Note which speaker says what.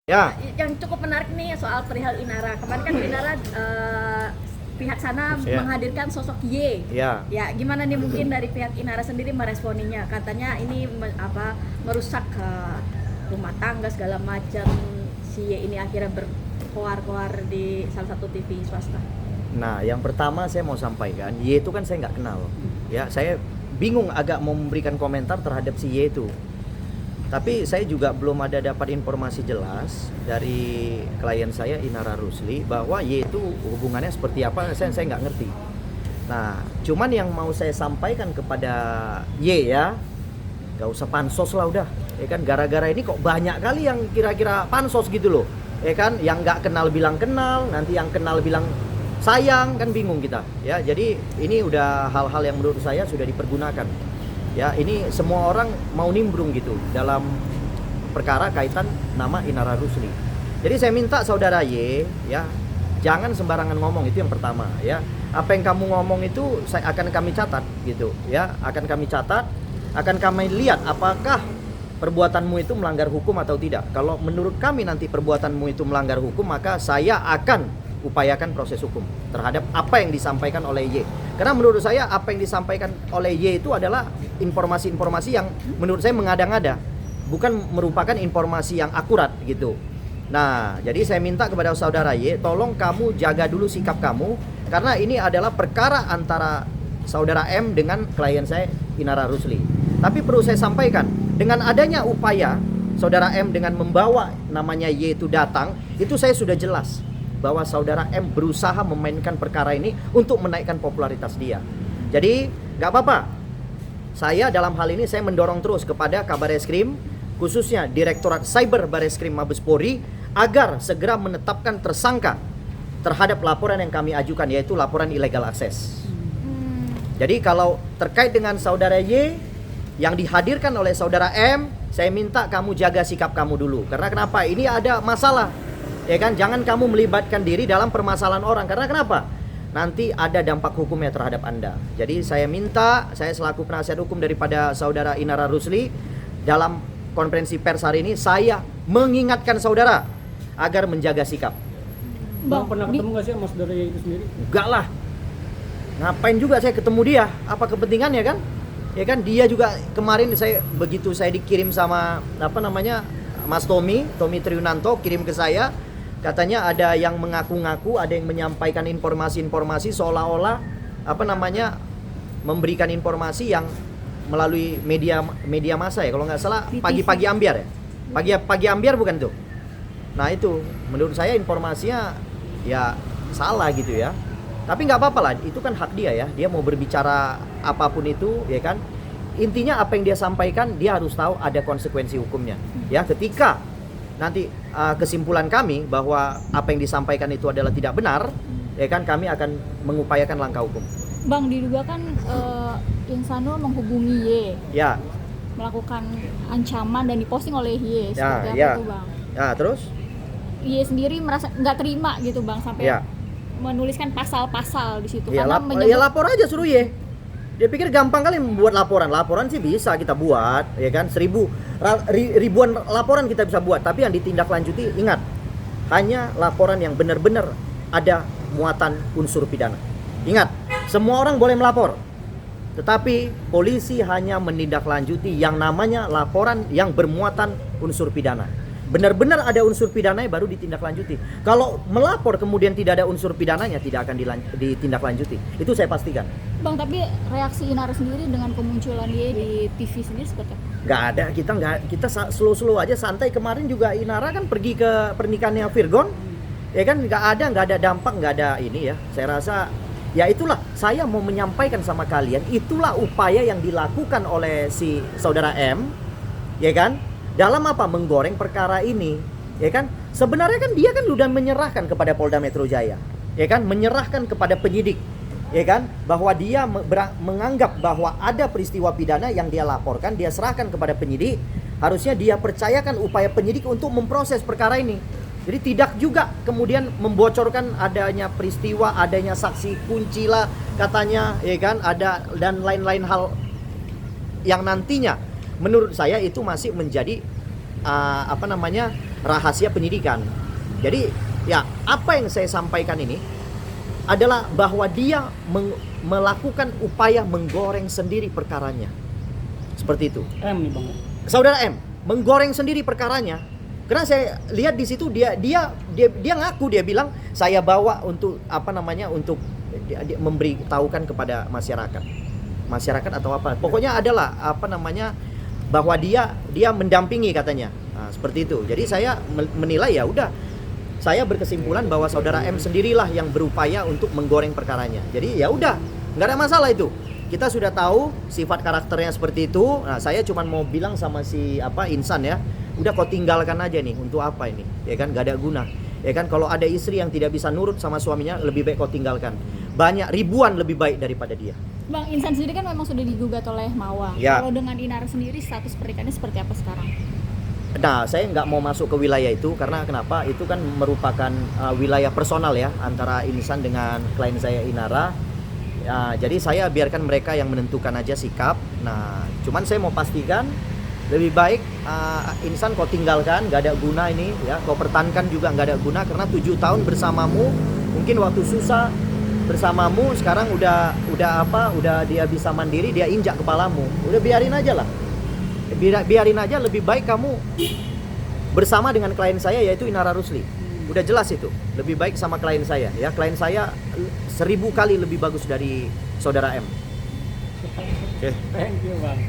Speaker 1: Ya,
Speaker 2: Yang cukup menarik nih soal perihal Inara. Kemarin kan Inara pihak sana
Speaker 1: Ya.
Speaker 2: menghadirkan sosok Y.
Speaker 1: Ya.
Speaker 2: Ya, gimana nih mungkin dari pihak Inara sendiri meresponinya? Katanya ini merusak rumah tangga segala macam. Si Y ini akhirnya berkoar-koar di salah satu TV swasta.
Speaker 1: Nah, yang pertama saya mau sampaikan, Y itu kan saya nggak kenal. Ya, saya bingung agak mau memberikan komentar terhadap si Y itu. Tapi saya juga belum ada dapat informasi jelas dari klien saya Inara Rusli bahwa Y itu hubungannya seperti apa, saya nggak ngerti. Nah, cuman yang mau saya sampaikan kepada Y ya, nggak usah pansos lah udah. Ya kan, gara-gara ini kok banyak kali yang kira-kira pansos gitu loh. Ya kan, yang nggak kenal bilang kenal, nanti yang kenal bilang sayang, kan bingung kita. Ya, jadi ini udah hal-hal yang menurut saya sudah dipergunakan. Ya, ini semua orang mau nimbrung gitu dalam perkara kaitan nama Inara Rusli. Jadi saya minta saudara Y, ya, jangan sembarangan ngomong, itu yang pertama, ya. Apa yang kamu ngomong itu akan kami catat gitu, ya. Akan kami catat, akan kami lihat apakah perbuatanmu itu melanggar hukum atau tidak. Kalau menurut kami nanti perbuatanmu itu melanggar hukum, maka saya akan upayakan proses hukum terhadap apa yang disampaikan oleh Y. Karena menurut saya apa yang disampaikan oleh Y itu adalah informasi-informasi yang menurut saya mengada-ngada, bukan merupakan informasi yang akurat gitu. Nah, jadi saya minta kepada saudara Y, tolong kamu jaga dulu sikap kamu, karena ini adalah perkara antara saudara M dengan klien saya Inara Rusli. Tapi perlu saya sampaikan, dengan adanya upaya saudara M dengan membawa namanya Y itu datang, itu saya sudah jelas bahwa saudara M berusaha memainkan perkara ini untuk menaikkan popularitas dia. Jadi nggak apa-apa, saya dalam hal ini saya mendorong terus kepada Kabareskrim, khususnya Direktorat Cyber Bareskrim Mabes Polri, agar segera menetapkan tersangka terhadap laporan yang kami ajukan, yaitu laporan illegal access. Jadi kalau terkait dengan saudara Y yang dihadirkan oleh saudara M, saya minta kamu jaga sikap kamu dulu. Karena kenapa? Ini ada masalah. Ya kan, jangan kamu melibatkan diri dalam permasalahan orang. Karena kenapa? Nanti ada dampak hukumnya terhadap Anda. Jadi saya minta, saya selaku penasihat hukum daripada saudara Inara Rusli, dalam konferensi pers hari ini saya mengingatkan saudara agar menjaga sikap.
Speaker 3: Bang, pernah ketemu nggak sih sama saudara itu sendiri?
Speaker 1: Enggak lah. Ngapain juga saya ketemu dia? Apa kepentingannya kan? Ya kan, dia juga kemarin begitu saya dikirim sama Mas Tommy Triunanto kirim ke saya. Katanya ada yang mengaku-ngaku, ada yang menyampaikan informasi-informasi seolah-olah memberikan informasi yang melalui media massa ya, kalau nggak salah pagi-pagi ambiar ya, pagi ambiar bukan tuh. Nah itu menurut saya informasinya ya salah gitu ya. Tapi nggak apa-apa lah, itu kan hak dia ya, dia mau berbicara apapun itu ya kan. Intinya apa yang dia sampaikan, dia harus tahu ada konsekuensi hukumnya ya. Ketika nanti kesimpulan kami bahwa apa yang disampaikan itu adalah tidak benar, ya kan, kami akan mengupayakan langkah hukum.
Speaker 4: Bang, diduga kan Insanul menghubungi Y,
Speaker 1: Ya.
Speaker 4: melakukan ancaman dan diposting oleh Y.
Speaker 1: Ya,
Speaker 4: Seperti
Speaker 1: ya.
Speaker 4: apa tuh, Bang?
Speaker 1: Ya, terus?
Speaker 4: Y sendiri merasa nggak terima gitu, Bang, sampai
Speaker 1: Ya.
Speaker 4: menuliskan pasal-pasal di situ.
Speaker 1: Ya,
Speaker 4: Karena
Speaker 1: ya lapor aja, suruh Y. Dia pikir gampang kali membuat laporan. Laporan sih bisa kita buat, ya kan? Ribuan laporan kita bisa buat. Tapi yang ditindaklanjuti, ingat, hanya laporan yang benar-benar ada muatan unsur pidana. Ingat, semua orang boleh melapor, tetapi polisi hanya menindaklanjuti yang namanya laporan yang bermuatan unsur pidana. Benar-benar ada unsur pidananya baru ditindaklanjuti. Kalau melapor kemudian tidak ada unsur pidananya, tidak akan ditindaklanjuti. Itu saya pastikan.
Speaker 4: Bang, tapi reaksi Inara sendiri dengan kemunculan Y di TV sendiri seperti apa?
Speaker 1: Nggak ada, kita slow aja, santai. Kemarin juga Inara kan pergi ke pernikahannya Virgon, ya kan, nggak ada dampak, nggak ada ini ya. Saya rasa ya itulah, saya mau menyampaikan sama kalian, itulah upaya yang dilakukan oleh si saudara M, ya kan, dalam apa? Menggoreng perkara ini, ya kan. Sebenarnya kan dia kan sudah menyerahkan kepada Polda Metro Jaya, ya kan, menyerahkan kepada penyidik, ya kan, bahwa dia menganggap bahwa ada peristiwa pidana yang dia laporkan, dia serahkan kepada penyidik. Harusnya dia percayakan upaya penyidik untuk memproses perkara ini. Jadi tidak juga kemudian membocorkan adanya peristiwa, adanya saksi kunci lah katanya, ya kan, ada dan lain-lain hal yang nantinya menurut saya itu masih menjadi rahasia penyidikan. Jadi ya apa yang saya sampaikan ini adalah bahwa dia melakukan upaya menggoreng sendiri perkaranya. Seperti itu.
Speaker 3: M nih Bang.
Speaker 1: Saudara M menggoreng sendiri perkaranya. Karena saya lihat di situ dia ngaku, dia bilang saya bawa untuk untuk dia memberitahukan kepada masyarakat atau apa. Pokoknya adalah bahwa dia mendampingi katanya. Nah, seperti itu. Jadi saya menilai ya udah, saya berkesimpulan bahwa saudara M sendirilah yang berupaya untuk menggoreng perkaranya. Jadi ya udah, nggak ada masalah itu. Kita sudah tahu sifat karakternya seperti itu. Nah, saya cuma mau bilang sama si Insan ya, udah kau tinggalkan aja nih, untuk apa ini? Ya kan, gak ada guna. Ya kan, kalau ada istri yang tidak bisa nurut sama suaminya, lebih baik kau tinggalkan. Banyak ribuan lebih baik daripada dia.
Speaker 4: Bang, Insan sendiri kan memang sudah digugat oleh Mawang.
Speaker 1: Ya.
Speaker 4: Kalau dengan Inara sendiri status pernikahannya seperti apa sekarang?
Speaker 1: Nah, saya nggak mau masuk ke wilayah itu karena kenapa? Itu kan merupakan wilayah personal ya antara Insan dengan klien saya Inara. Ya, jadi saya biarkan mereka yang menentukan aja sikap. Nah, cuman saya mau pastikan lebih baik Insan kau tinggalkan, nggak ada guna ini ya. Kau pertahankan juga nggak ada guna karena 7 tahun bersamamu, mungkin waktu susah bersamamu, sekarang udah dia bisa mandiri, dia injak kepalamu. Udah biarin aja lah. Biarin aja, lebih baik kamu bersama dengan klien saya yaitu Inara Rusli. Udah jelas itu. Lebih baik sama klien saya ya. Klien saya 1000 kali lebih bagus dari saudara M.
Speaker 3: Thank you Bang.